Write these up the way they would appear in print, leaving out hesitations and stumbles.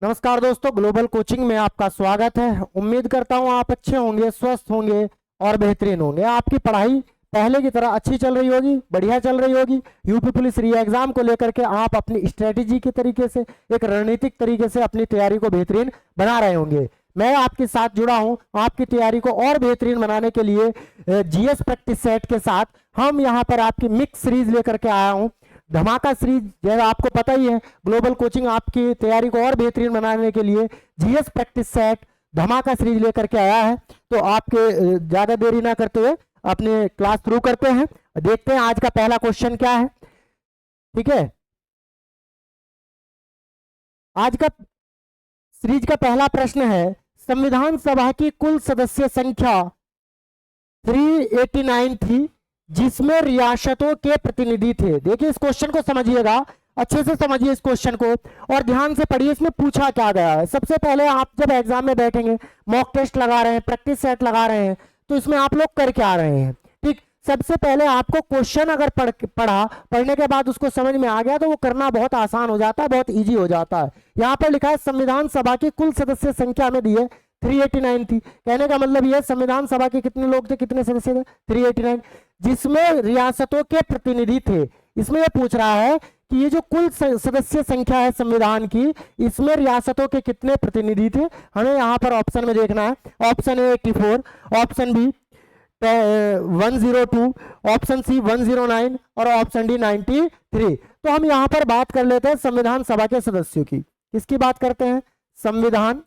नमस्कार दोस्तों, global coaching में आपका स्वागत है। उम्मीद करता हूं आप अच्छे होंगे, स्वस्थ होंगे और बेहतरीन होंगे। आपकी पढ़ाई पहले की तरह अच्छी चल रही होगी, बढ़िया चल रही होगी। यूपी पुलिस री एग्जाम को लेकर के आप अपनी स्ट्रेटेजी के तरीके से, एक रणनीतिक तरीके से अपनी तैयारी को बेहतरीन बना रहे होंगे। मैं आपके साथ जुड़ा हूं आपकी तैयारी को और बेहतरीन बनाने के लिए। जीएस प्रैक्टिस सेट के साथ हम यहां पर आपकी मिक्स सीरीज लेकर के आया हूं। धमाका सीरीज, जैसा आपको पता ही है, ग्लोबल कोचिंग आपकी तैयारी को और बेहतरीन बनाने के लिए जीएस प्रैक्टिस सेट धमाका सीरीज लेकर के आया है। तो आपके ज्यादा देरी ना करते हुए अपने क्लास शुरू करते हैं। देखते हैं आज का पहला क्वेश्चन क्या है। ठीक है, आज का सीरीज का पहला प्रश्न है, संविधान सभा की कुल सदस्य संख्या 389 थी जिसमें रियासतों के प्रतिनिधि थे। देखिए इस क्वेश्चन को समझिएगा, अच्छे से समझिए इस क्वेश्चन को और ध्यान से पढ़िए इसमें पूछा क्या गया है। सबसे पहले आप जब एग्जाम में बैठेंगे, मॉक टेस्ट लगा रहे हैं, प्रैक्टिस सेट लगा रहे हैं, तो इसमें आप लोग कर क्या रहे हैं। ठीक, सबसे पहले आपको क्वेश्चन अगर पढ़ने के बाद उसको समझ में आ गया तो वो करना बहुत आसान हो जाता है, बहुत ईजी हो जाता है। यहाँ पर लिखा है संविधान सभा की कुल सदस्य संख्या में दी है 389 थी। कहने का मतलब यह संविधान सभा के कितने लोग थे, कितने सदस्य थे, 389, जिसमें रियासतों के प्रतिनिधि थे। इसमें यह पूछ रहा है कि ये जो कुल सदस्य संख्या है संविधान की, इसमें रियासतों के कितने प्रतिनिधि थे। हमें यहाँ पर ऑप्शन में देखना है। Option A 84, option B 102, option C 109 और ऑप्शन डी 93। तो हम यहाँ पर बात कर लेते हैं संविधान सभा के सदस्यों की। किसकी बात करते हैं? संविधान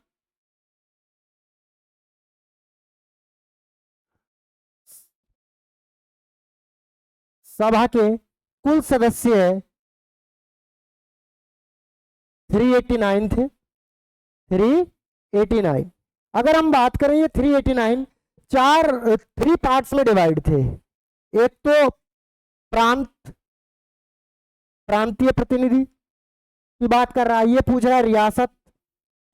सभा के कुल सदस्य 389 थे, 389। अगर हम बात करें ये 389 थ्री पार्ट्स में डिवाइड थे। एक तो प्रांतीय प्रतिनिधि की बात कर रहा है, ये पूछ रहा है रियासत,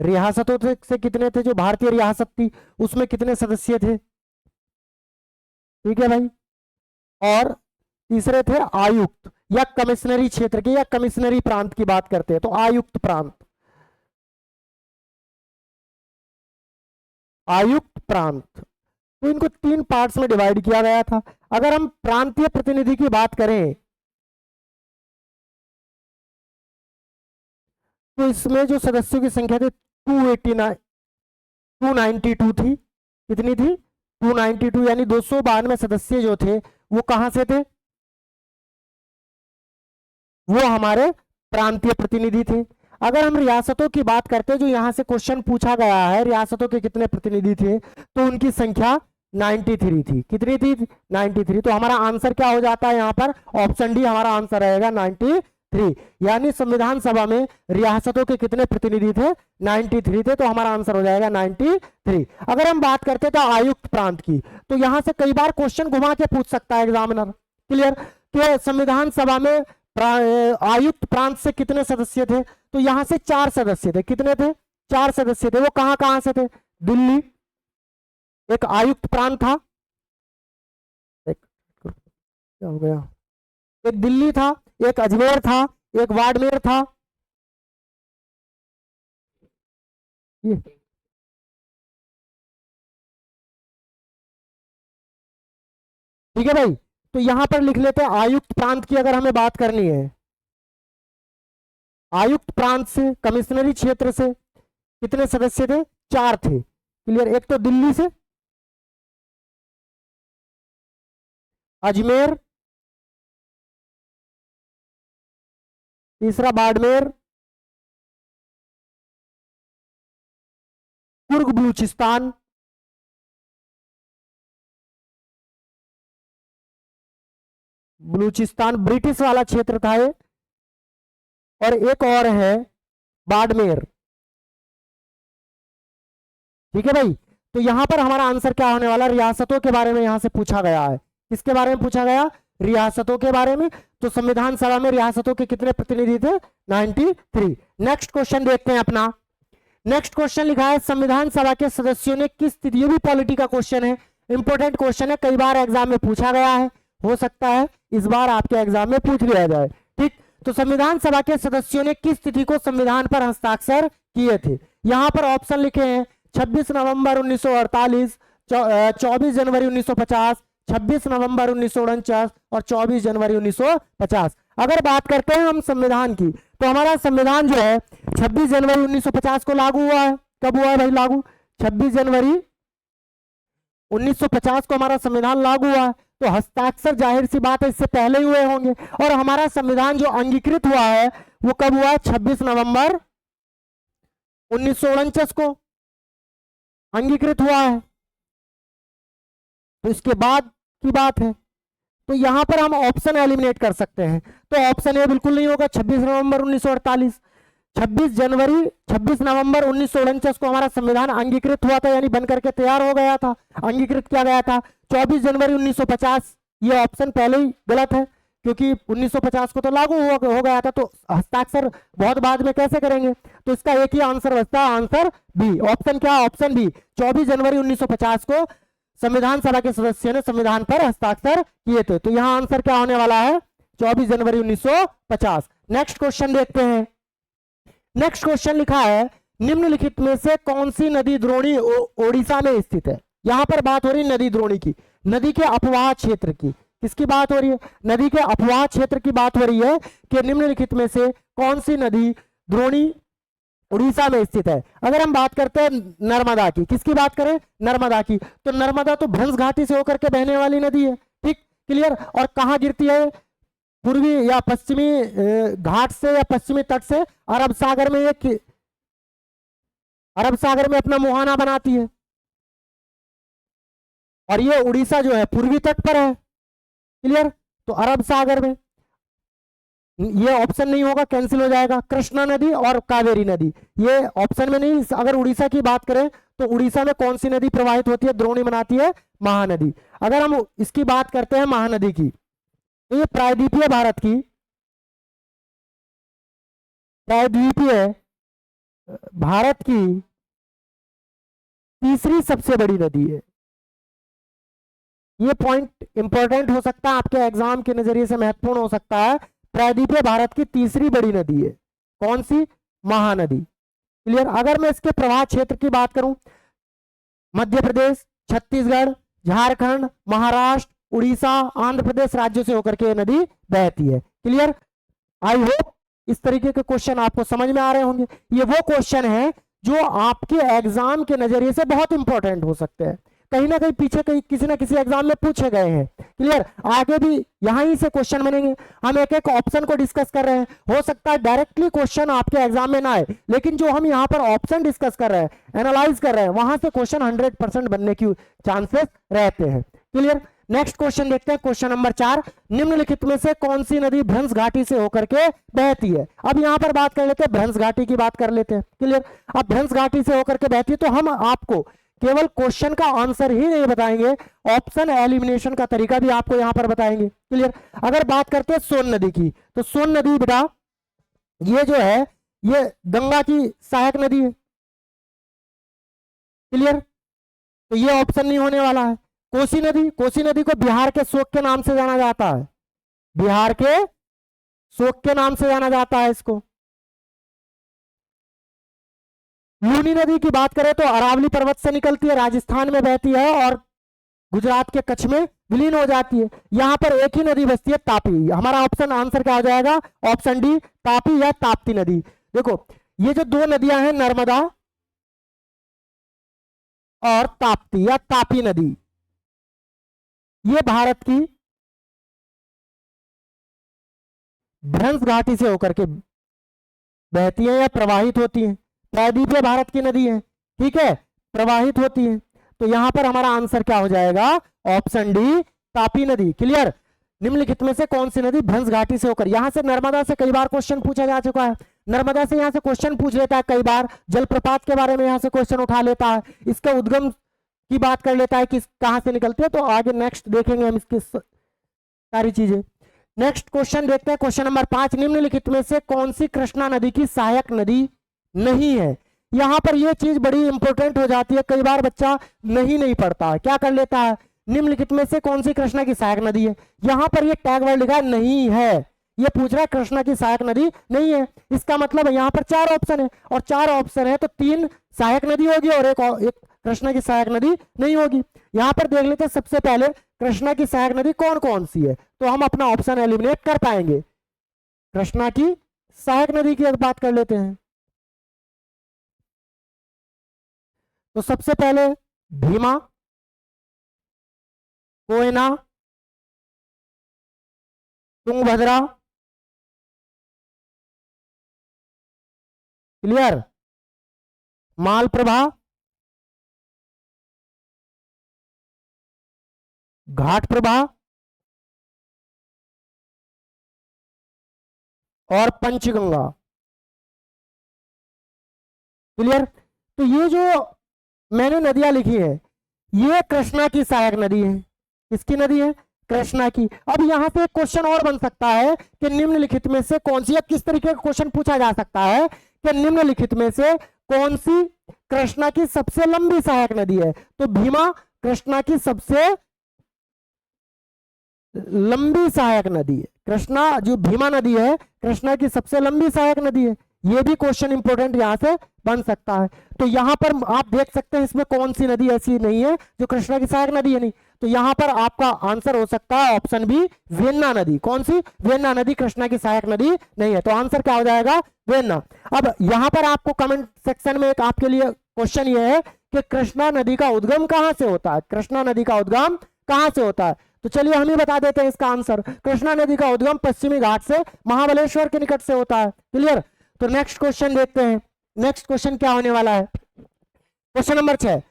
रियासतों से कितने थे, जो भारतीय रियासत थी उसमें कितने सदस्य थे। ठीक है भाई। और तीसरे थे आयुक्त या कमिश्नरी क्षेत्र के या कमिश्नरी प्रांत की बात करते हैं तो आयुक्त प्रांत, आयुक्त प्रांत। तो इनको तीन पार्ट्स में डिवाइड किया गया था। अगर हम प्रांतीय प्रतिनिधि की बात करें तो इसमें जो सदस्यों की संख्या थी 292 थी। कितनी थी? 292, यानी 292 सदस्य जो थे वो कहां से थे? वो हमारे प्रांतीय प्रतिनिधि थे। अगर हम रियासतों की बात करते हैं, जो यहां से क्वेश्चन पूछा गया है रियासतों के कितने प्रतिनिधि थे, तो उनकी संख्या 93 थी। कितनी थी? 93। तो हमारा आंसर क्या हो जाता है यहाँ पर? ऑप्शन डी हमारा आंसर रहेगा 93। यानी संविधान सभा में रियासतों के कितने प्रतिनिधि थे? 93 थे। तो हमारा आंसर हो जाएगा 93। अगर हम बात करते थे आयुक्त प्रांत की, तो यहां से कई बार क्वेश्चन घुमा के पूछ सकता है एग्जामिनर। क्लियर? कि संविधान सभा में आयुक्त प्रांत से कितने सदस्य थे, तो यहां से 4 सदस्य थे। कितने थे? 4 सदस्य थे। वो कहां कहां से थे? दिल्ली एक आयुक्त प्रांत था, क्या हो गया, एक दिल्ली था, एक अजमेर था, एक बाड़मेर था। ठीक है भाई। तो यहां पर लिख लेते हैं आयुक्त प्रांत की अगर हमें बात करनी है, आयुक्त प्रांत से, कमिश्नरी क्षेत्र से कितने सदस्य थे? 4 थे। क्लियर? एक तो दिल्ली से, अजमेर, तीसरा बाड़मेर, कुर्ग बलूचिस्तान, बलूचिस्तान ब्रिटिश वाला क्षेत्र था ये, और एक और है बाड़मेर। ठीक है भाई। तो यहां पर हमारा आंसर क्या होने वाला? रियासतों के बारे में यहां से पूछा गया है। किसके बारे में पूछा गया? रियासतों के बारे में। तो संविधान सभा में रियासतों के कितने प्रतिनिधि थे? 93। नेक्स्ट क्वेश्चन देखते हैं अपना। नेक्स्ट क्वेश्चन लिखा है संविधान सभा के सदस्यों ने किस स्थिति, ये भी पॉलिटी का क्वेश्चन है, इंपॉर्टेंट क्वेश्चन है, कई बार एग्जाम में पूछा गया है, हो सकता है इस बार आपके एग्जाम में पूछ लिया जाए। ठीक, तो संविधान सभा के सदस्यों ने किस तिथि को संविधान पर हस्ताक्षर किए थे? यहां पर ऑप्शन लिखे हैं 26 नवंबर 1948, 24 जनवरी 1950, 26 नवंबर 1949 और 24 जनवरी 1950। अगर बात करते हैं हम संविधान की, तो हमारा संविधान जो है 26 जनवरी 1950 को लागू हुआ है। कब हुआ है भाई लागू? 26 जनवरी 1950 को हमारा संविधान लागू हुआ है। तो हस्ताक्षर जाहिर सी बात है इससे पहले ही हुए होंगे। और हमारा संविधान जो अंगीकृत हुआ है वो कब हुआ? 26 नवंबर 1949 को अंगीकृत हुआ है। तो इसके बाद की बात है। तो यहां पर हम ऑप्शन एलिमिनेट कर सकते हैं। तो ऑप्शन ए बिल्कुल नहीं होगा, 26 नवंबर 1948। 26 नवंबर 1949 को हमारा संविधान अंगीकृत हुआ था, यानी बनकर के तैयार हो गया था, अंगीकृत किया गया था। 24 जनवरी 1950 ये ऑप्शन पहले ही गलत है, क्योंकि 1950 को तो लागू हो गया था, तो हस्ताक्षर बहुत बाद में कैसे करेंगे? तो इसका एक ही आंसर बचता है, आंसर बी। ऑप्शन क्या? ऑप्शन बी, 24 जनवरी 1950 को संविधान सभा के सदस्यों ने संविधान पर हस्ताक्षर किए थे। तो यहां आंसर क्या होने वाला है? 24 जनवरी 1950। नेक्स्ट क्वेश्चन देखते हैं। नेक्स्ट क्वेश्चन लिखा है निम्नलिखित में से कौन सी नदी द्रोणी ओडिशा में स्थित है? यहां पर बात हो रही नदी द्रोणी की, नदी के अपवाह क्षेत्र की। किसकी बात हो रही है? नदी के अपवाह क्षेत्र की बात हो रही है कि निम्नलिखित में से कौन सी नदी द्रोणी उड़ीसा में स्थित है। अगर हम बात करते हैं नर्मदा की, किसकी बात करें? नर्मदा की। तो नर्मदा तो भ्रंश घाटी से होकर के बहने वाली नदी है, ठीक, क्लियर। और कहां गिरती है? पूर्वी या पश्चिमी घाट से या पश्चिमी तट से अरब सागर में, अरब सागर में अपना मुहाना बनाती है। और ये उड़ीसा जो है पूर्वी तट पर है, क्लियर। तो अरब सागर में, ये ऑप्शन नहीं होगा, कैंसिल हो जाएगा। कृष्णा नदी और कावेरी नदी ये ऑप्शन में नहीं। अगर उड़ीसा की बात करें तो उड़ीसा में कौन सी नदी प्रवाहित होती है, द्रोणी बनाती है? महानदी। अगर हम इसकी बात करते हैं महानदी की, तो ये प्रायद्वीपीय भारत की, प्रायद्वीपीय भारत की तीसरी सबसे बड़ी नदी है। ये पॉइंट इंपॉर्टेंट हो सकता है, आपके एग्जाम के नजरिए से महत्वपूर्ण हो सकता है। प्रायद्वीपीय भारत की तीसरी बड़ी नदी है, कौन सी? महानदी, क्लियर। अगर मैं इसके प्रवाह क्षेत्र की बात करूं, मध्य प्रदेश, छत्तीसगढ़, झारखंड, महाराष्ट्र, उड़ीसा, आंध्र प्रदेश राज्यों से होकर के ये नदी बहती है, क्लियर। आई होप इस तरीके के क्वेश्चन आपको समझ में आ रहे होंगे। ये वो क्वेश्चन है जो आपके एग्जाम के नजरिए से बहुत इंपॉर्टेंट हो सकते हैं, कहीं ना कहीं पीछे कहीं किसी ना किसी एग्जाम में पूछे गए हैं, क्लियर। आगे भी यहां ही से क्वेश्चन बनेंगे। हम एक एक ऑप्शन को डिस्कस कर रहे हैं, हो सकता है डायरेक्टली क्वेश्चन आपके एग्जाम में ना आए, लेकिन जो हम यहां पर ऑप्शन डिस्कस कर रहे हैं, एनालाइज कर रहे हैं, वहां से क्वेश्चन 100% बनने की चांसेस रहते हैं, क्लियर। नेक्स्ट क्वेश्चन देखते हैं, क्वेश्चन नंबर 4। निम्नलिखित में से कौन सी नदी भ्रंश घाटी से होकर के बहती है? अब यहां पर बात कर लेते हैं, भ्रंश घाटी की बात कर लेते हैं, क्लियर। अब भ्रंश घाटी से होकर के बहती है, तो हम आपको केवल क्वेश्चन का आंसर ही नहीं बताएंगे, ऑप्शन एलिमिनेशन का तरीका भी आपको यहां पर बताएंगे, क्लियर। अगर बात करते हैं सोन नदी की, तो सोन नदी बेटा ये जो है ये गंगा की सहायक नदी है, क्लियर। तो ये ऑप्शन नहीं होने वाला है। कोसी नदी, कोसी नदी को बिहार के शोक के नाम से जाना जाता है, बिहार के शोक के नाम से जाना जाता है इसको। लूनी नदी की बात करें तो अरावली पर्वत से निकलती है, राजस्थान में बहती है और गुजरात के कच्छ में विलीन हो जाती है। यहां पर एक ही नदी बचती है, तापी। हमारा ऑप्शन आंसर क्या हो जाएगा? ऑप्शन डी, तापी या ताप्ती नदी। देखो ये जो दो नदियां हैं, नर्मदा और ताप्ती या तापी नदी, ये भारत की भ्रंश घाटी से होकर के बहती है या प्रवाहित होती है। प्रायद्वीपीय भारत की नदी है, ठीक है, प्रवाहित होती है। तो यहां पर हमारा आंसर क्या हो जाएगा? ऑप्शन डी, तापी नदी, क्लियर। निम्नलिखित में से कौन सी नदी भ्रंश घाटी से होकर, यहां से नर्मदा से कई बार क्वेश्चन पूछा जा चुका है, नर्मदा से यहां से क्वेश्चन पूछ लेता है कई बार, जलप्रपात के बारे में यहां से क्वेश्चन उठा लेता है, इसका उद्गम की बात कर लेता है कि कहां से निकलते हैं। तो आगे नेक्स्ट देखेंगे हम इसकी सारी चीजें। नेक्स्ट क्वेश्चन देखते हैं, क्वेश्चन नंबर 5। निम्नलिखित में से कौन सी कृष्णा नदी की सहायक नदी नहीं है? यहां पर यह चीज बड़ी इंपॉर्टेंट हो जाती है, कई बार बच्चा नहीं पढ़ता है, क्या कर लेता है, निम्नलिखित में से कौन सी कृष्णा की सहायक नदी है, यहां पर ये टैग वर्ड लिखा नहीं है, ये पूछ रहा है कृष्णा की सहायक नदी नहीं है। इसका मतलब यहाँ पर 4 ऑप्शन है, और 4 ऑप्शन है तो 3 सहायक नदी होगी और एक कृष्णा की सहायक नदी नहीं होगी। यहाँ पर देख लेते हैं सबसे पहले कृष्णा की सहायक नदी कौन कौन सी है, तो हम अपना ऑप्शन एलिमिनेट कर पाएंगे। कृष्णा की सहायक नदी की बात कर लेते हैं, तो सबसे पहले भीमा, कोयना, तुंगभद्रा, क्लियर, मालप्रभा, घाटप्रभा और पंचगंगा। क्लियर। तो ये जो मैंने नदियां लिखी है ये कृष्णा की सहायक नदी है। किसकी नदी है? कृष्णा की। अब यहां से एक क्वेश्चन और बन सकता है कि निम्नलिखित में से कौन सी, किस तरीके का क्वेश्चन पूछा जा सकता है कि निम्नलिखित में से कौन सी कृष्णा की सबसे लंबी सहायक नदी है, तो भीमा कृष्णा की सबसे लंबी सहायक नदी है। कृष्णा जो भीमा नदी है कृष्णा की सबसे लंबी सहायक नदी है। ये भी क्वेश्चन इंपोर्टेंट यहां से बन सकता है। तो यहां पर आप देख सकते हैं इसमें कौन सी नदी ऐसी नहीं है जो कृष्णा की सहायक नदी है नहीं, तो यहां पर आपका आंसर हो सकता है ऑप्शन बी, वेन्ना नदी। कौन सी? वेन्ना नदी कृष्णा की सहायक नदी नहीं है, तो आंसर क्या हो जाएगा? वेन्ना। अब यहां पर आपको कमेंट सेक्शन में एक आपके लिए क्वेश्चन ये है कि कृष्णा नदी का उद्गम कहां से होता है? कृष्णा नदी का उद्गम कहां से होता है? तो चलिए हम ही बता देते हैं इसका आंसर। कृष्णा नदी का उद्गम पश्चिमी घाट से महाबलेश्वर के निकट से होता है। क्लियर। तो नेक्स्ट क्वेश्चन देखते हैं। नेक्स्ट क्वेश्चन क्या होने वाला है? क्वेश्चन नंबर 6,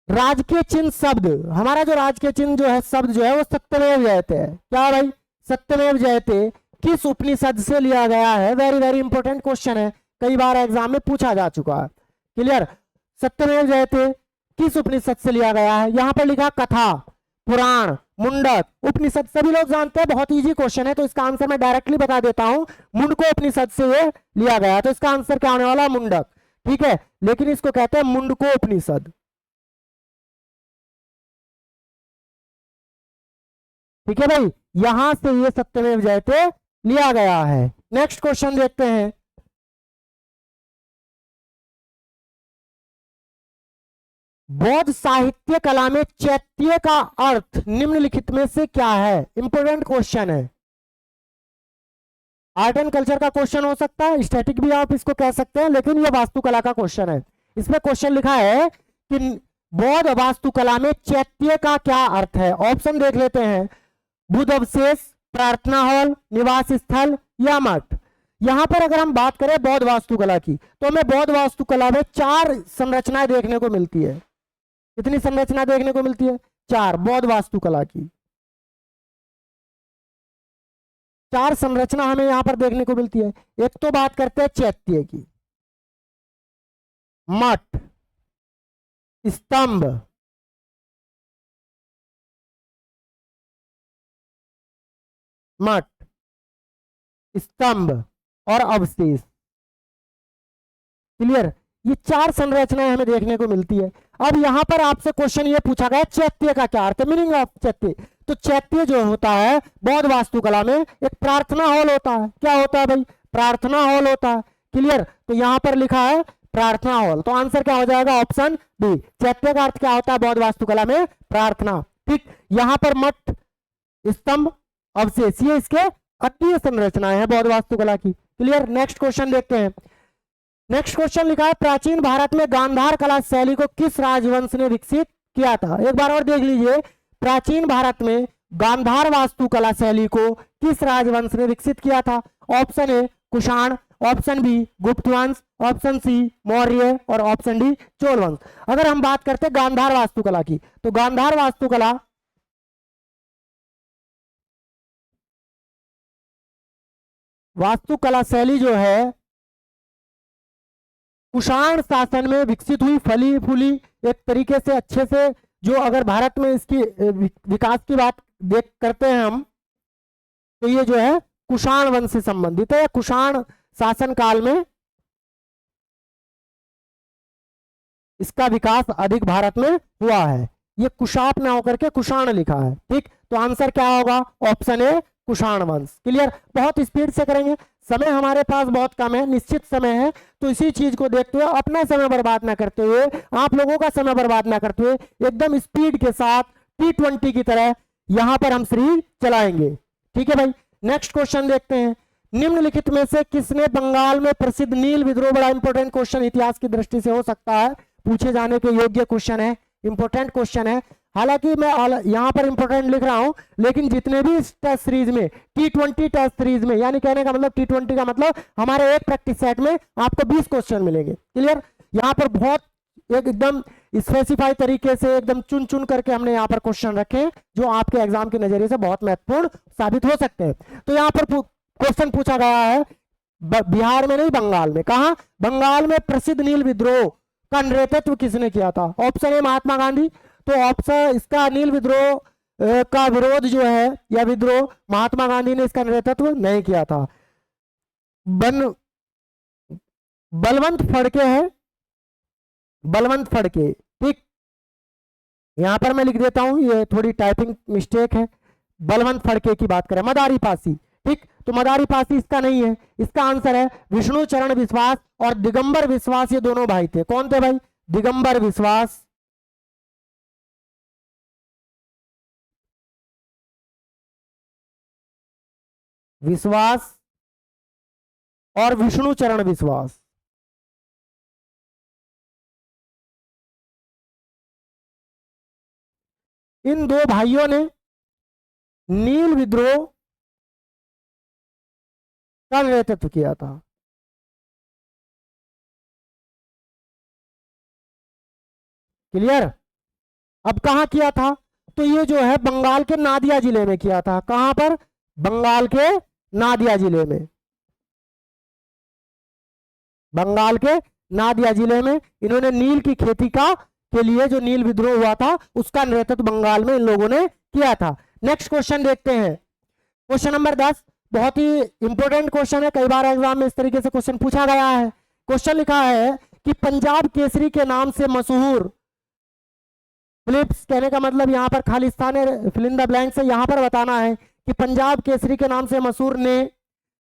राजकीय चिन्ह शब्द। हमारा जो राजकीय चिन्ह जो है शब्द जो है वो सत्यमेव जयते है। क्या भाई? सत्यमेव जयते किस उपनिषद से लिया गया है? वेरी वेरी इंपॉर्टेंट क्वेश्चन है, कई बार एग्जाम में पूछा जा चुका है। क्लियर। सत्यमेव जयते किस उपनिषद से लिया गया है? यहां पर लिखा कथा, पुराण, मुंडक, उपनिषद सभी लोग जानते हैं, बहुत इजी क्वेश्चन है, तो इसका आंसर मैं डायरेक्टली बता देता हूं। मुंडको उपनिषद से ये लिया गया, तो इसका आंसर क्या होने वाला है? मुंडक। ठीक है, लेकिन इसको कहते हैं मुंडको उपनिषद। ठीक है भाई, यहां से ये सत्यमेव जयते लिया गया है। नेक्स्ट क्वेश्चन देखते हैं। बौद्ध साहित्य कला में चैत्य का अर्थ निम्नलिखित में से क्या है? इंपोर्टेंट क्वेश्चन है, आर्ट एंड कल्चर का क्वेश्चन हो सकता है, स्टैटिक भी आप इसको कह सकते हैं, लेकिन यह वास्तुकला का क्वेश्चन है। इसमें क्वेश्चन लिखा है कि बौद्ध वास्तुकला में चैत्य का क्या अर्थ है? ऑप्शन देख लेते हैं। बुद्ध अवशेष, प्रार्थना हॉल, निवास स्थल या मठ। यहां पर अगर हम बात करें बौद्ध वास्तुकला की, तो हमें बौद्ध वास्तुकला में 4 संरचनाएं देखने को मिलती है। कितनी संरचना देखने को मिलती है? 4 बौद्ध वास्तुकला की 4 संरचना हमें यहां पर देखने को मिलती है। एक तो बात करते हैं चैत्य की, मठ, स्तंभ, मठ, स्तंभ और अवशेष। क्लियर। ये 4 संरचनाएं हमें देखने को मिलती है। अब यहां पर आपसे क्वेश्चन ये पूछा गया चैत्य का क्या अर्थ है, मीनिंग ऑफ चैत्य। तो चैत्य जो होता है बौद्ध वास्तुकला में एक प्रार्थना हॉल होता है। क्या होता है भाई? प्रार्थना हॉल होता है। क्लियर। तो यहां पर लिखा है प्रार्थना हॉल, तो आंसर क्या हो जाएगा? Option B. चैत्य का अर्थ क्या होता है बौद्ध वास्तुकला में? प्रार्थना। ठीक। यहां पर मठ, स्तंभ, अवशेष, ये इसके अद्वितीय संरचनाएं हैं बौद्ध वास्तुकला की। क्लियर। नेक्स्ट क्वेश्चन देखते हैं। नेक्स्ट क्वेश्चन लिखा है प्राचीन भारत में गांधार कला शैली को किस राजवंश ने विकसित किया था? एक बार और देख लीजिए, प्राचीन भारत में गांधार वास्तुकला शैली को किस राजवंश ने विकसित किया था? Option A Kushan, option B Gupta वंश, ऑप्शन सी मौर्य और ऑप्शन डी चोल वंश। अगर हम बात करते हैं गांधार वास्तुकला की, तो गांधार वास्तुकला शैली जो है कुषाण शासन में विकसित हुई, फली फूली एक तरीके से अच्छे से, जो अगर भारत में इसकी विकास की बात देख करते हैं हम, तो ये जो है कुषाण वंश से संबंधित है। कुषाण शासन काल में इसका विकास अधिक भारत में हुआ है। ये कुशाप ना होकर के कुषाण लिखा है। ठीक। तो आंसर क्या होगा? ऑप्शन ए कुषाण वंश। क्लियर, बहुत स्पीड से करेंगे, समय हमारे पास बहुत कम है, निश्चित समय है, तो इसी चीज को देखते हुए अपना समय बर्बाद ना करते हुए, आप लोगों का समय बर्बाद ना करते हुए एकदम स्पीड के साथ T20 की तरह यहां पर हम सीरीज चलाएंगे। ठीक है भाई, नेक्स्ट क्वेश्चन देखते हैं। निम्नलिखित में से किसने बंगाल में प्रसिद्ध नील विद्रोह, बड़ा इंपॉर्टेंट क्वेश्चन इतिहास की दृष्टि से हो सकता है, पूछे जाने के योग्य क्वेश्चन है, इंपॉर्टेंट क्वेश्चन है। हालांकि मैं यहां पर इंपॉर्टेंट लिख रहा हूं, लेकिन जितने भी इस टेस्ट सीरीज में T20 टेस्ट सीरीज में, यानी कहने का मतलब T20 का मतलब हमारे एक प्रैक्टिस सेट में आपको 20 क्वेश्चन मिलेंगे। क्लियर, यहां पर बहुत एकदम स्पेसिफाई तरीके से एकदम चुन चुन करके हमने यहाँ पर क्वेश्चन रखे हैं जो आपके एग्जाम के नजरिए से बहुत महत्वपूर्ण साबित हो सकते हैं। तो यहाँ पर क्वेश्चन पूछा गया है बिहार में नहीं, बंगाल में। कहा? बंगाल में प्रसिद्ध नील विद्रोह का नेतृत्व किसने किया था? ऑप्शन ए महात्मा गांधी। तो ऑप्शन इसका नील विद्रोह का विरोध जो है या विद्रोह, महात्मा गांधी ने इसका नेतृत्व नहीं किया था। बलवंत फड़के है, बलवंत फड़के। ठीक, यहां पर मैं लिख देता हूं, ये थोड़ी टाइपिंग मिस्टेक है। बलवंत फड़के की बात करें। मदारी पासी, ठीक, तो मदारी पासी इसका नहीं है, इसका आंसर है विष्णु चरण विश्वास और दिगंबर विश्वास, ये दोनों भाई थे। कौन थे भाई? दिगंबर विश्वास और विष्णु चरण विश्वास। इन दो भाइयों ने नील विद्रोह का नेतृत्व किया था। क्लियर? अब कहां किया था? तो ये जो है बंगाल के नादिया जिले में किया था। कहां पर? बंगाल के नादिया जिले में। बंगाल के नादिया जिले में इन्होंने नील की खेती के लिए जो नील विद्रोह हुआ था उसका नेतृत्व बंगाल में इन लोगों ने किया था। नेक्स्ट क्वेश्चन देखते हैं, क्वेश्चन नंबर 10। बहुत ही इंपॉर्टेंट क्वेश्चन है, कई बार एग्जाम में इस तरीके से क्वेश्चन पूछा गया है। क्वेश्चन लिखा है कि पंजाब केसरी के नाम से मशहूर, फिलिप्स कहने का मतलब यहां पर खाली स्थान है, फिल इन द ब्लैंक्स है। यहां पर बताना है कि पंजाब केसरी के नाम से मशहूर ने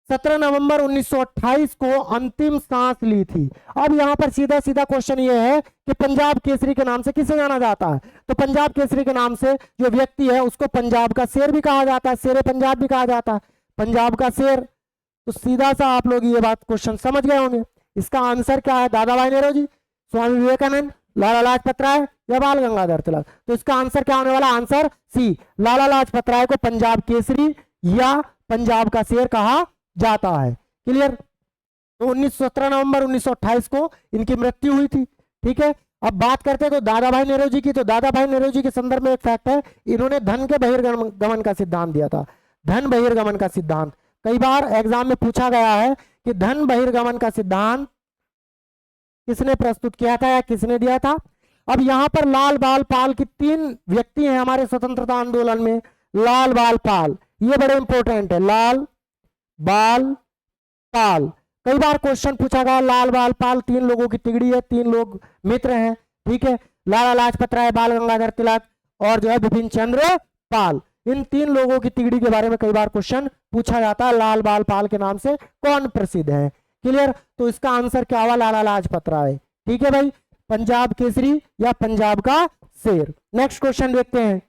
17 नवंबर 1928 को अंतिम सांस ली थी। अब यहां पर सीधा सीधा क्वेश्चन ये है कि पंजाब केसरी के नाम से किसे जाना जाता है? तो पंजाब केसरी के नाम से जो व्यक्ति है उसको पंजाब का शेर भी कहा जाता है, शेर पंजाब भी कहा जाता है, पंजाब का शेर। तो सीधा सा आप लोग ये बात क्वेश्चन समझ गए होंगे। इसका आंसर क्या है? दादा भाई नेहरू, स्वामी विवेकानंद, लाला लाजपत राय या बाल गंगाधर तिलक। तो इसका आंसर क्या होने वाला? आंसर सी, लाला लाजपत राय को पंजाब केसरी या पंजाब का शेर कहा जाता है। क्लियर? तो 17 नवंबर 1928 को इनकी मृत्यु हुई थी। ठीक है, अब बात करते हैं तो दादा भाई नेहरू जी की। तो दादा भाई नेहरू जी के संदर्भ में एक फैक्ट है, इन्होंने धन के बहिर्गमन का सिद्धांत दिया था। धन बहिर्गमन का सिद्धांत कई बार एग्जाम में पूछा गया है कि धन बहिर्गमन का सिद्धांत किसने प्रस्तुत किया था या किसने दिया था? अब यहां पर लाल बाल पाल की 3 व्यक्ति हैं हमारे स्वतंत्रता आंदोलन में। लाल बाल पाल, ये बड़े इंपॉर्टेंट है, लाल बाल पाल। कई बार क्वेश्चन पूछा गया, लाल बाल पाल 3 लोगों की तिगड़ी है, 3 लोग मित्र हैं। ठीक है, लाला लाजपत राय, बाल गंगाधर तिलक और जो है विपिन चंद्र पाल, इन 3 लोगों की तिगड़ी के बारे में कई बार क्वेश्चन पूछा जाता है। लाल बाल पाल के नाम से कौन प्रसिद्ध है? क्लियर? तो इसका आंसर क्या हुआ? लाला लाजपत राय। ठीक है भाई, पंजाब केसरी या पंजाब का शेर। नेक्स्ट क्वेश्चन देखते हैं।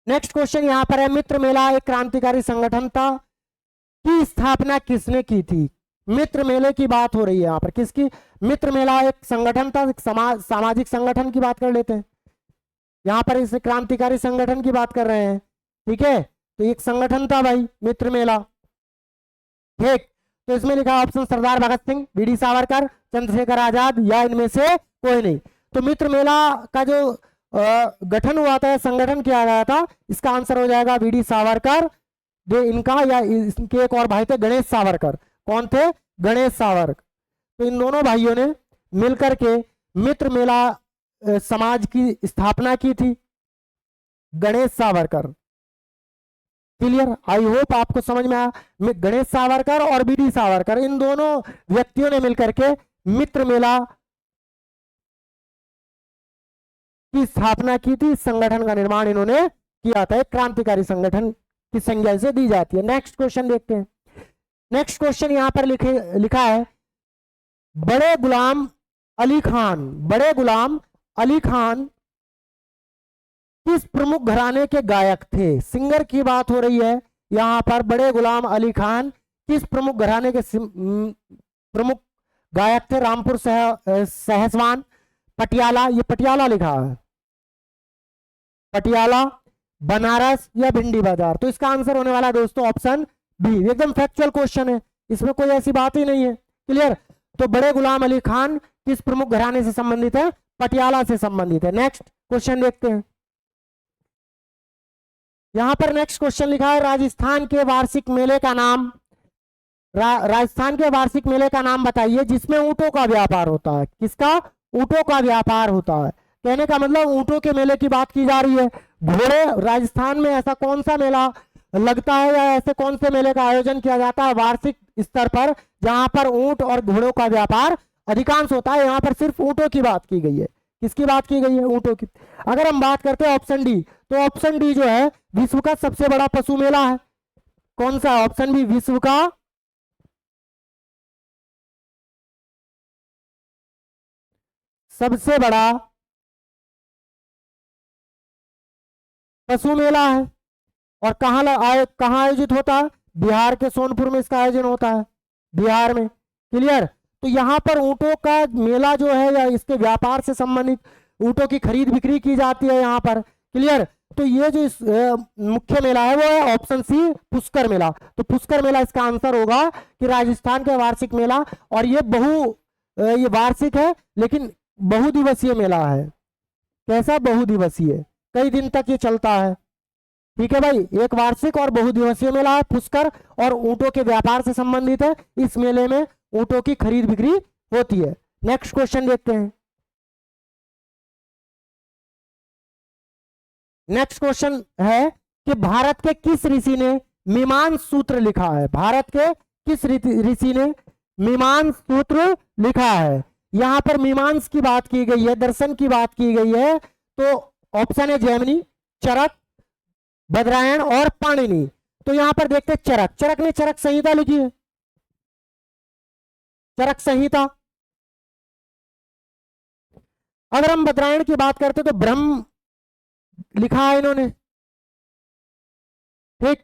नेक्स्ट क्वेश्चन यहां पर है, मित्र मेला एक क्रांतिकारी संगठन था, की स्थापना किसने की थी? मित्र मेले की बात हो रही है यहां पर, किसकी? मित्र मेला एक संगठन था, एक सामाजिक संगठन की बात कर लेते हैं। यहां पर इस क्रांतिकारी संगठन की बात कर रहे हैं। ठीक है, तो एक संगठन था भाई मित्र मेला। ठीक, तो इसमें लिखा ऑप्शन सरदार भगत सिंह, बीडी सावरकर, चंद्रशेखर आजाद या इनमें से कोई नहीं। तो मित्र मेला का जो गठन हुआ था, संगठन किया गया था, इसका आंसर हो जाएगा बीडी सावरकर, इनका या इनके एक और भाई थे गणेश सावरकर। कौन थे? गणेश सावरकर। तो इन दोनों भाइयों ने मिलकर के मित्र मेला समाज की स्थापना की थी, Ganesh Savarkar. Clear? I hope आपको समझ में आया। गणेश सावरकर और बीडी सावरकर, इन दोनों व्यक्तियों ने मिलकर के मित्र मेला की स्थापना की थी। संगठन का निर्माण इन्होंने किया था, एक क्रांतिकारी संगठन की संज्ञा से दी जाती है। नेक्स्ट क्वेश्चन देखते हैं। नेक्स्ट क्वेश्चन यहां पर लिखा है, बड़े गुलाम अली खान, बड़े गुलाम अली खान किस प्रमुख घराने के गायक थे? सिंगर की बात हो रही है यहां पर। बड़े गुलाम अली खान किस प्रमुख घराने के प्रमुख गायक थे? रामपुर सहसवान, पटियाला, ये पटियाला लिखा है, पटियाला, बनारस या भिंडी बाजार। तो इसका आंसर होने वाला है दोस्तों ऑप्शन बी। एकदम फैक्चुअल क्वेश्चन है, इसमें कोई ऐसी बात ही नहीं है। क्लियर? तो बड़े गुलाम अली खान किस प्रमुख घराने से संबंधित है? पटियाला से संबंधित है। नेक्स्ट क्वेश्चन देखते हैं। यहां पर नेक्स्ट क्वेश्चन लिखा है, राजस्थान के वार्षिक मेले का नाम, राजस्थान के वार्षिक मेले का नाम बताइए जिसमें ऊंटों का व्यापार होता है। किसका? ऊंटों का व्यापार होता है। कहने का मतलब ऊंटों के मेले की बात की जा रही है। घोड़े, राजस्थान में ऐसा कौन सा मेला लगता है या ऐसे कौन से मेले का आयोजन किया जाता है वार्षिक स्तर पर जहां पर ऊंट और घोड़ों का व्यापार अधिकांश होता है? यहां पर सिर्फ ऊंटों की बात की गई है। किसकी बात की गई है? ऊंटों की। अगर हम बात करते हैं ऑप्शन डी, तो ऑप्शन डी जो है विश्व का सबसे बड़ा पशु मेला है। कौन सा? ऑप्शन बी, विश्व का सबसे बड़ा पशु मेला है। और कहां आयोजित होता है? बिहार के सोनपुर में इसका आयोजन होता है, बिहार में। क्लियर? तो यहां पर ऊंटों का मेला जो है या इसके व्यापार से संबंधित ऊंटों की खरीद बिक्री की जाती है यहां पर। क्लियर? तो ये जो मुख्य मेला है वो है ऑप्शन सी, पुष्कर मेला। तो पुष्कर मेला इसका आंसर होगा कि राजस्थान का वार्षिक मेला। और ये वार्षिक है लेकिन बहुदिवसीय मेला है। कैसा? बहुदिवसीय, कई दिन तक ये चलता है। ठीक है भाई, एक वार्षिक और बहुदिवसीय मेला है पुष्कर, और ऊंटों के व्यापार से संबंधित है। इस मेले में ऊंटों की खरीद बिक्री होती है। नेक्स्ट क्वेश्चन देखते हैं। नेक्स्ट क्वेश्चन है कि भारत के किस ऋषि ने मीमांस सूत्र लिखा है? भारत के किस ऋषि ने मीमांस सूत्र लिखा है? यहां पर मीमांस की बात की गई है, दर्शन की बात की गई है। तो ऑप्शन है जैमिनी, चरक, बदरायण और पाणिनि। तो यहां पर देखते हैं चरक। चरक ने चरक संहिता लिखी है, चरक संहिता। अगर हम बदरायण की बात करते तो ब्रह्म लिखा है इन्होंने। ठीक,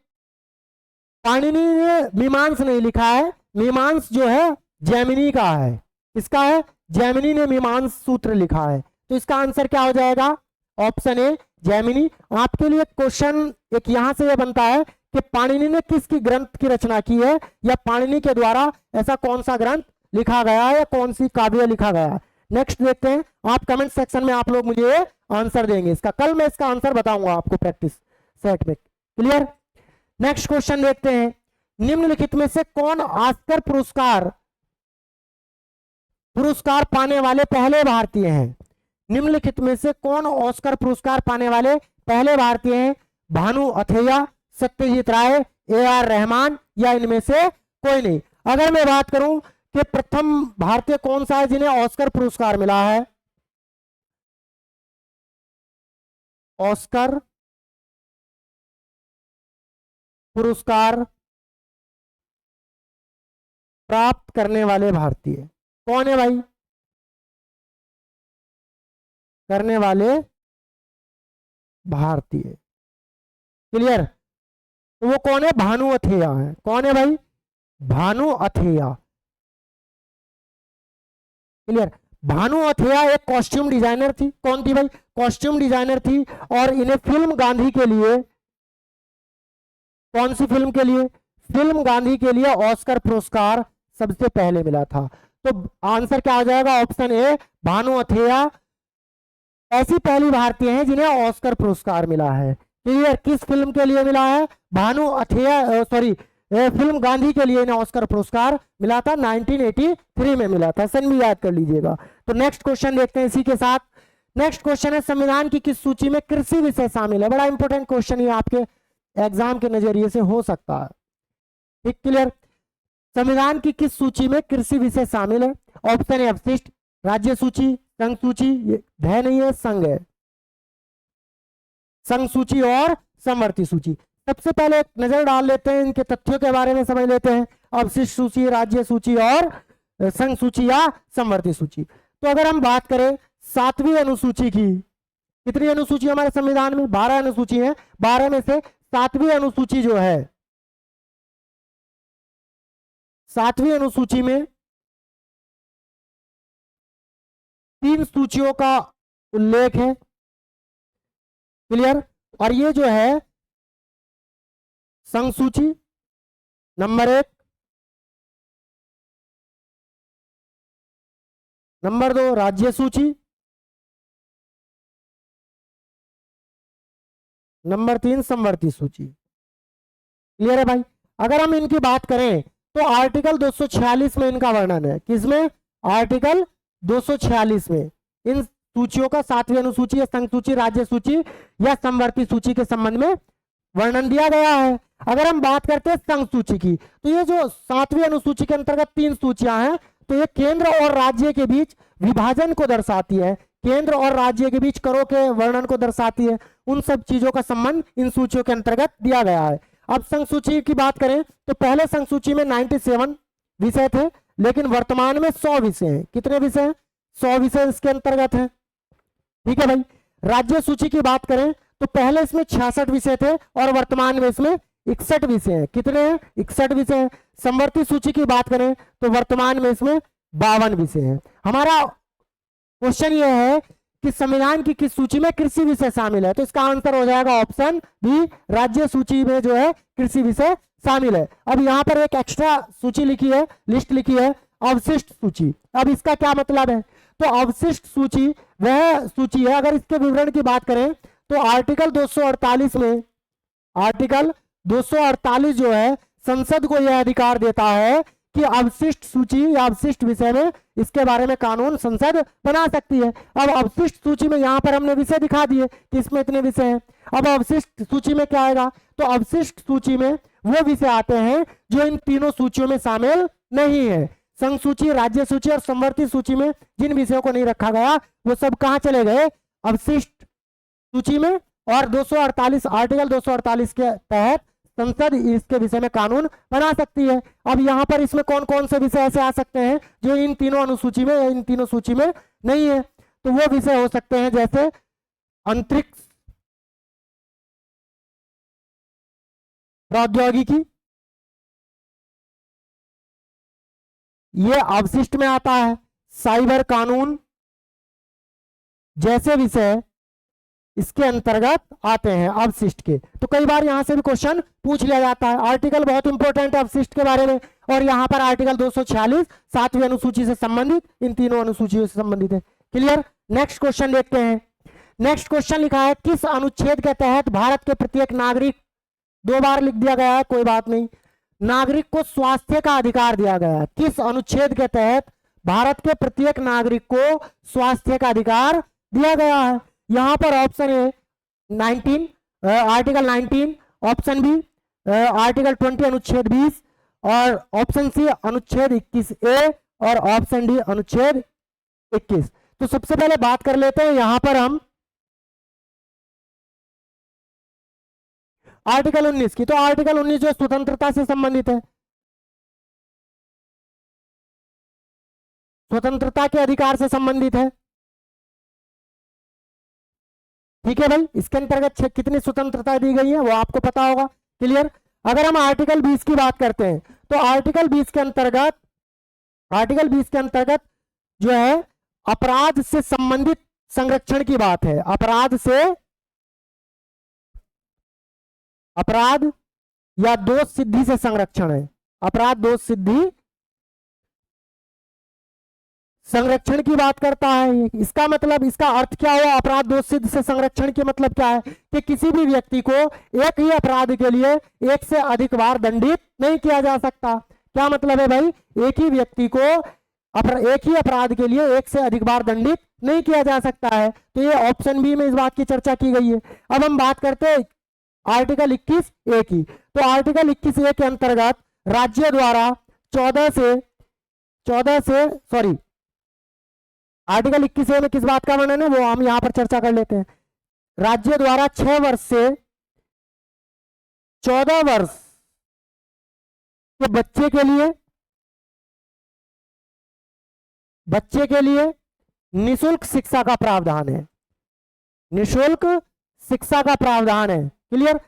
पाणिनि ने मीमांस नहीं लिखा है। मीमांस जो है जैमिनी का है। इसका है, जैमिनी ने मीमांस सूत्र लिखा है। तो इसका आंसर क्या हो जाएगा? Option A, Jaimini. आपके लिए क्वेश्चन एक यहां से यह बनता है कि पाणिनि ने किसकी ग्रंथ की रचना की है, या पाणिनि के द्वारा ऐसा कौन सा ग्रंथ लिखा गया है या कौन सी काव्य लिखा गया है। नेक्स्ट देखते हैं। आप कमेंट सेक्शन में आप लोग मुझे आंसर देंगे इसका। कल मैं इसका आंसर बताऊंगा आपको प्रैक्टिस सेट में। क्लियर? नेक्स्ट क्वेश्चन देखते हैं। निम्नलिखित में से कौन ऑस्कर पुरस्कार पाने वाले पहले भारतीय हैं? निम्नलिखित में से कौन ऑस्कर पुरस्कार पाने वाले पहले भारतीय हैं? भानु अथैया, सत्यजीत राय, AR रहमान, या इनमें से कोई नहीं। अगर मैं बात करूं कि प्रथम भारतीय कौन सा है जिन्हें ऑस्कर पुरस्कार मिला है? ऑस्कर पुरस्कार प्राप्त करने वाले भारतीय कौन है भाई? करने वाले भारतीय। क्लियर? तो वो कौन है? भानु अथैया है। कौन है भाई? भानु अथैया। क्लियर? भानु अथैया एक कॉस्ट्यूम डिजाइनर थी। कौन थी भाई? कॉस्ट्यूम डिजाइनर थी। और इन्हें फिल्म गांधी के लिए, कौन सी फिल्म के लिए? फिल्म गांधी के लिए ऑस्कर पुरस्कार सबसे पहले मिला था। तो आंसर क्या आ जाएगा? ऑप्शन ए, भानु अथैया ऐसी पहली भारतीय हैं जिन्हें ऑस्कर पुरस्कार मिला है। क्लियर? किस फिल्म के लिए मिला है? भानु अथैया, सॉरी, फिल्म गांधी के लिए इन्हें ऑस्कर पुरस्कार मिला था, 1983 में मिला था। सन भी याद कर लीजिएगा। तो नेक्स्ट क्वेश्चन देखते हैं इसी के साथ। नेक्स्ट क्वेश्चन है, संविधान की किस सूची में कृषि विषय शामिल है? बड़ा इंपॉर्टेंट क्वेश्चन ये आपके एग्जाम के नजरिए से हो सकता है। ठीक, क्लियर? संविधान की किस सूची में कृषि विषय शामिल है? ऑप्शन ए अवशिष्ट, राज्य सूची, संघ सूची, भय नहीं है, संघ है, संघ सूची और समवर्ती सूची। सबसे पहले एक नजर डाल लेते हैं, इनके तथ्यों के बारे में समझ लेते हैं। अवशिष्ट सूची, राज्य सूची और संघ सूची या समवर्ती सूची। तो अगर हम बात करें 7वीं अनुसूची की, कितनी अनुसूची हमारे संविधान में? 12 अनुसूची है। 12 में से 7वीं अनुसूची जो है, 7वीं अनुसूची में 3 सूचियों का उल्लेख है। क्लियर? और ये जो है संघ सूची नंबर 1, नंबर 2 राज्य सूची, नंबर 3 समवर्ती सूची। क्लियर है भाई? अगर हम इनकी बात करें तो आर्टिकल 246 में इनका वर्णन है। किसमें? आर्टिकल 246 में इन सूचियों का 7वीं अनुसूची या संघ सूची, राज्य सूची या समवर्ती सूची के संबंध में वर्णन दिया गया है। अगर हम बात करते हैं संघ सूची की, तो ये जो 7वीं अनुसूची के अंतर्गत 3 सूचियां हैं, तो ये केंद्र और राज्य के बीच विभाजन को दर्शाती है, केंद्र और राज्य के बीच करों के वर्णन को दर्शाती है। उन सब चीजों का संबंध इन सूचियों के अंतर्गत दिया गया है। अब संघ सूची की बात करें तो पहले संघ सूची में 97 विषय थे, लेकिन वर्तमान में 100 विषय हैं। कितने विषय हैं? 100 विषय इसके अंतर्गत है। ठीक है भाई। राज्य सूची की बात करें तो पहले इसमें 66 विषय थे और वर्तमान में इसमें 61 विषय हैं। कितने हैं? 61 विषय हैं। समवर्ती सूची की बात करें तो वर्तमान में इसमें 52 विषय हैं। हमारा क्वेश्चन यह है कि संविधान की किस सूची में कृषि विषय शामिल है? तो इसका आंसर हो जाएगा ऑप्शन बी, राज्य सूची में जो है कृषि विषय शामिल है। अब यहाँ पर एक एक्स्ट्रा सूची लिखी है, लिस्ट लिखी है, अवशिष्ट सूची। अब इसका क्या मतलब है? तो अवशिष्ट सूची वह सूची है, अगर इसके विवरण की बात करें तो आर्टिकल 248 में, आर्टिकल 248 जो है संसद को यह अधिकार देता है कि अवशिष्ट सूची या अवशिष्ट विषय में इसके बारे में कानून संसद बना सकती है। अब अवशिष्ट सूची में यहां पर हमने विषय दिखा दिए कि इसमें इतने विषय हैं। अब अवशिष्ट सूची में क्या आएगा? तो अवशिष्ट सूची में वो विषय आते हैं जो इन तीनों सूचियों में शामिल नहीं है। संघ सूची, राज्य सूची और समवर्ती सूची में जिन विषयों को नहीं रखा गया वो सब कहां चले गए? अवशिष्ट सूची में। और 248 आर्टिकल 248 के तहत संसद इसके विषय में कानून बना सकती है। अब यहाँ पर इसमें कौन कौन से विषय ऐसे आ सकते हैं जो इन तीनों अनुसूची में या इन तीनों सूची में नहीं है? तो वो विषय हो सकते हैं जैसे अंतरिक्ष प्रौद्योगिकी, ये अवशिष्ट में आता है। साइबर कानून जैसे विषय इसके अंतर्गत आते हैं अवशिष्ट के। तो कई बार यहां से भी क्वेश्चन पूछ लिया जाता है। आर्टिकल बहुत इंपॉर्टेंट है अवशिष्ट के बारे में, और यहां पर आर्टिकल 246 7वीं अनुसूची से संबंधित, इन तीनों अनुसूचियों से संबंधित है। क्लियर? नेक्स्ट क्वेश्चन देखते हैं। नेक्स्ट क्वेश्चन लिखा है, किस अनुच्छेद के तहत भारत के प्रत्येक नागरिक, 2 बार लिख दिया गया है, कोई बात नहीं, नागरिक को स्वास्थ्य का अधिकार दिया गया है। किस अनुच्छेद के तहत भारत के प्रत्येक नागरिक को स्वास्थ्य का अधिकार दिया गया है? यहां पर option A 19, article 19, option B article 20 अनुच्छेद 20, और ऑप्शन सी अनुच्छेद 21A और ऑप्शन डी अनुच्छेद 21। तो सबसे पहले बात कर लेते हैं यहां पर हम आर्टिकल 19 की। तो आर्टिकल 19 जो स्वतंत्रता से संबंधित है, स्वतंत्रता के अधिकार से संबंधित है। ठीक है भाई, इसके अंतर्गत कितनी स्वतंत्रता दी गई है वो आपको पता होगा। क्लियर? अगर हम आर्टिकल 20 की बात करते हैं तो आर्टिकल 20 के अंतर्गत, आर्टिकल 20 के अंतर्गत जो है अपराध से संबंधित संरक्षण की बात है। अपराध से, अपराध या दोष सिद्धि से संरक्षण है। अपराध दोष सिद्धि संरक्षण की बात करता है। इसका मतलब, इसका अर्थ क्या हुआ? अपराध दोष सिद्धि से संरक्षण के मतलब क्या है कि किसी भी व्यक्ति को एक ही अपराध के लिए एक से अधिक बार दंडित नहीं किया जा सकता। क्या मतलब है भाई? एक ही व्यक्ति को एक ही अपराध के लिए एक से अधिक बार दंडित नहीं किया जा सकता है। तो ये ऑप्शन बी में इस बात की चर्चा की गई है। अब हम बात करते हैं आर्टिकल 21A की। तो आर्टिकल 21A के अंतर्गत राज्य द्वारा 14 से सॉरी, आर्टिकल 21A में किस बात का वर्णन है वो हम यहां पर चर्चा कर लेते हैं। राज्य द्वारा 6 वर्ष से 14 वर्ष के बच्चे के लिए निशुल्क शिक्षा का प्रावधान है। निशुल्क शिक्षा का प्रावधान है। क्लियर।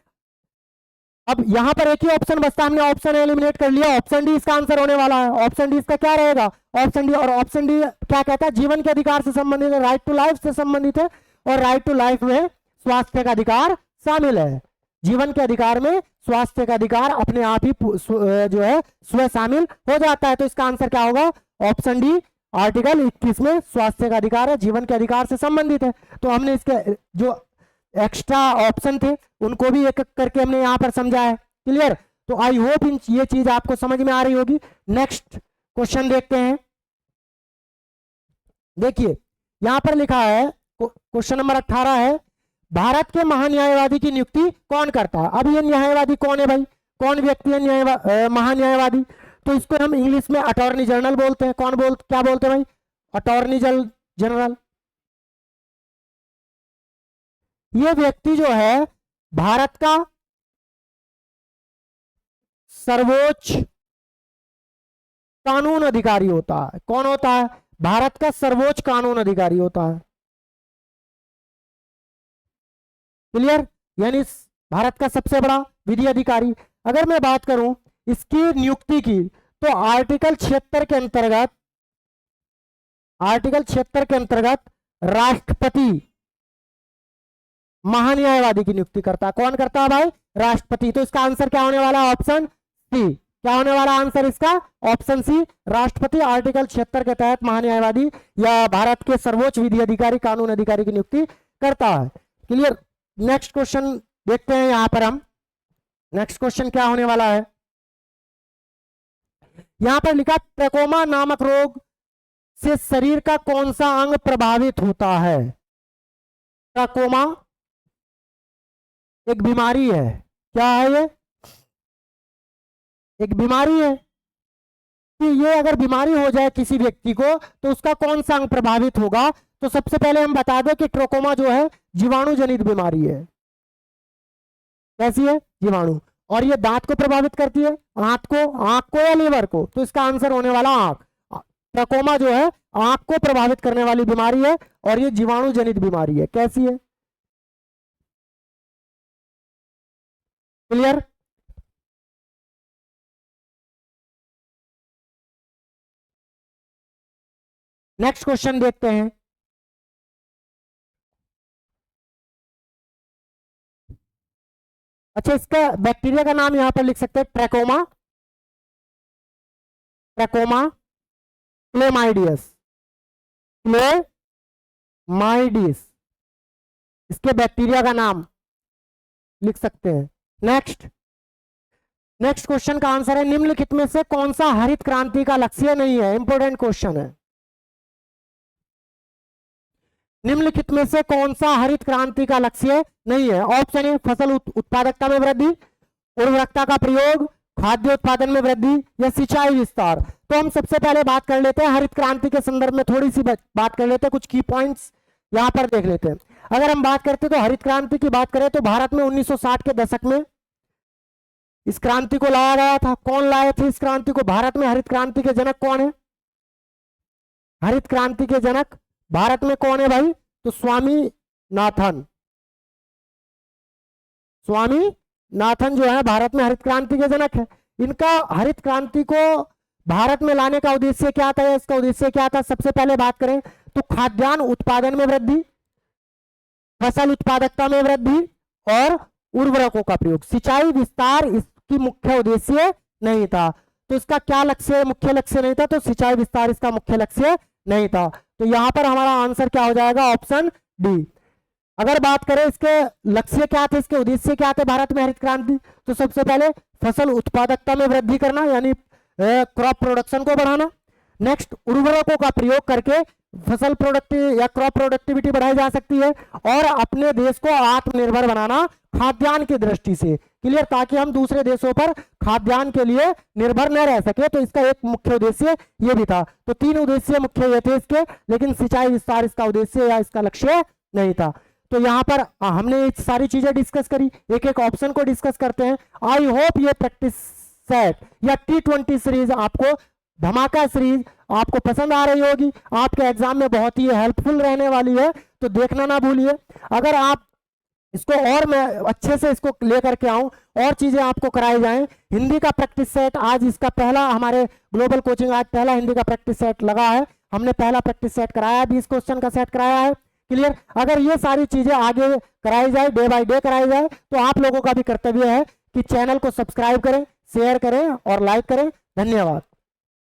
अब यहां पर एक ही ऑप्शन बचता है, हमने ऑप्शन एलिमिनेट कर लिया। ऑप्शन डी इसका आंसर होने वाला है। ऑप्शन डी इसका क्या रहेगा? Option D. और ऑप्शन डी क्या कहता है? जीवन के अधिकार से संबंधित है, राइट टू लाइफ से संबंधित है, और राइट टू लाइफ में स्वास्थ्य का अधिकार शामिल है। जीवन के अधिकार में स्वास्थ्य का अधिकार अपने आप ही जो है स्वयं शामिल हो जाता है। तो इसका आंसर क्या होगा? ऑप्शन डी, आर्टिकल 21 में स्वास्थ्य का अधिकार है, जीवन के अधिकार से संबंधित है। तो हमने इसके जो एक्स्ट्रा ऑप्शन थे उनको भी एक एक करके हमने यहां पर समझा है। क्लियर। तो आई होप ये चीज आपको समझ में आ रही होगी। नेक्स्ट क्वेश्चन देखते हैं। देखिए यहां पर लिखा है, क्वेश्चन नंबर 18 है, भारत के महान्यायवादी की नियुक्ति कौन करता है? अब ये न्यायवादी कौन है भाई? कौन व्यक्ति है महान्यायवादी? तो इसको हम इंग्लिश में अटॉर्नी जनरल बोलते हैं। क्या बोलते हैं भाई? Attorney general. ये व्यक्ति जो है भारत का सर्वोच्च कानून अधिकारी होता है। कौन होता है? भारत का सर्वोच्च कानून अधिकारी होता है। क्लियर। यानी भारत का सबसे बड़ा विधि अधिकारी। अगर मैं बात करूं इसकी नियुक्ति की, तो आर्टिकल 76 के अंतर्गत राष्ट्रपति महान्यायवादी की नियुक्ति करता है। कौन करता है भाई? राष्ट्रपति। तो इसका आंसर क्या होने वाला है? Option C. क्या होने वाला आंसर इसका? ऑप्शन सी, राष्ट्रपति आर्टिकल 76 के तहत महान्यायवादी या भारत के सर्वोच्च विधि अधिकारी, कानून अधिकारी की नियुक्ति करता है। क्लियर। नेक्स्ट क्वेश्चन देखते हैं। यहां पर हम नेक्स्ट क्वेश्चन क्या होने वाला है, यहां पर लिखा ट्रकोमा नामक रोग से शरीर का कौन सा अंग प्रभावित होता है? ट्रकोमा एक बीमारी है। क्या है ये? एक बीमारी है कि ये अगर बीमारी हो जाए किसी व्यक्ति को तो उसका कौन सा अंग प्रभावित होगा? तो सबसे पहले हम बता दें कि ट्रोकोमा जो है जीवाणु जनित बीमारी है। कैसी है? जीवाणु। और ये दांत को प्रभावित करती है, आंख को या लीवर को? तो इसका आंसर होने वाला आंख। ट्रोकोमा जो है आंख को प्रभावित करने वाली बीमारी है और ये जीवाणु जनित बीमारी है। कैसी है? क्लियर। नेक्स्ट क्वेश्चन देखते हैं। अच्छा, इसका बैक्टीरिया का नाम यहां पर लिख सकते हैं, ट्रैकोमा क्लेमाइडियस। इसके बैक्टीरिया का नाम लिख सकते हैं। नेक्स्ट क्वेश्चन का आंसर है, निम्नलिखित में से कौन सा हरित क्रांति का लक्ष्य नहीं है? इंपॉर्टेंट क्वेश्चन है। निम्नलिखित में से कौन सा हरित क्रांति का लक्ष्य नहीं है? ऑप्शन ए, फसल उत्पादकता में वृद्धि, उर्वरकता का प्रयोग, खाद्य उत्पादन में वृद्धि या सिंचाई विस्तार। तो हम सबसे पहले बात कर लेते हैं हरित क्रांति के संदर्भ में, थोड़ी सी बात कर लेते हैं, कुछ की पॉइंट्स यहां पर देख लेते हैं। अगर हम बात करते तो हरित क्रांति की बात करें तो भारत में 1960 के दशक में इस क्रांति को लाया गया था। कौन लाए थे इस क्रांति को? भारत में हरित क्रांति के जनक कौन है? हरित क्रांति के जनक भारत में कौन है भाई? तो स्वामीनाथन जो है भारत में हरित क्रांति के जनक है। इनका हरित क्रांति को भारत में लाने का उद्देश्य क्या था? इसका उद्देश्य क्या था? सबसे पहले बात करें तो खाद्यान्न उत्पादन में वृद्धि, फसल उत्पादकता में वृद्धि और उर्वरकों का प्रयोग। सिंचाई विस्तार इसकी मुख्य उद्देश्य नहीं था। तो इसका क्या लक्ष्य, मुख्य लक्ष्य नहीं था? तो सिंचाई विस्तार इसका मुख्य लक्ष्य नहीं था। तो यहां पर हमारा आंसर क्या हो जाएगा? Option D. अगर बात करें इसके लक्ष्य क्या थे, इसके उद्देश्य क्या थे भारत में हरित क्रांति, तो सबसे पहले फसल उत्पादकता में वृद्धि करना, यानी क्रॉप प्रोडक्शन को बढ़ाना। नेक्स्ट, उर्वरकों का प्रयोग करके फसल प्रोडक्टिव या क्रॉप प्रोडक्टिविटी बढ़ाई जा सकती है। और अपने देश को आत्मनिर्भर बनाना खाद्यान्न की दृष्टि से। क्लियर। ताकि हम दूसरे देशों पर खाद्यान्न के लिए निर्भर न रह सके। तो इसका एक मुख्य उद्देश्य ये भी था। तो 3 उद्देश्य मुख्य ये थे इसके, लेकिन सिंचाई विस्तार इसका उद्देश्य या इसका लक्ष्य नहीं था। तो यहाँ पर हमने ये सारी चीजें डिस्कस करी, एक एक ऑप्शन को डिस्कस करते हैं। आई होप ये प्रैक्टिस सेट या T20 सीरीज आपको, धमाका सीरीज आपको पसंद आ रही होगी, आपके एग्जाम में बहुत ही हेल्पफुल रहने वाली है, तो देखना ना भूलिए। अगर आप इसको और मैं अच्छे से इसको लेकर के आऊं, और चीजें आपको कराई जाएं, हिंदी का प्रैक्टिस सेट आज इसका पहला, हमारे ग्लोबल कोचिंग आज पहला हिंदी का प्रैक्टिस सेट लगा है, हमने पहला प्रैक्टिस सेट कराया है, 20 क्वेश्चन का सेट कराया है। क्लियर? अगर ये सारी चीजें आगे कराई जाए, डे बाय डे कराई जाए, तो आप लोगों का भी कर्तव्य है कि चैनल को सब्सक्राइब करें, शेयर करें और लाइक करें। धन्यवाद।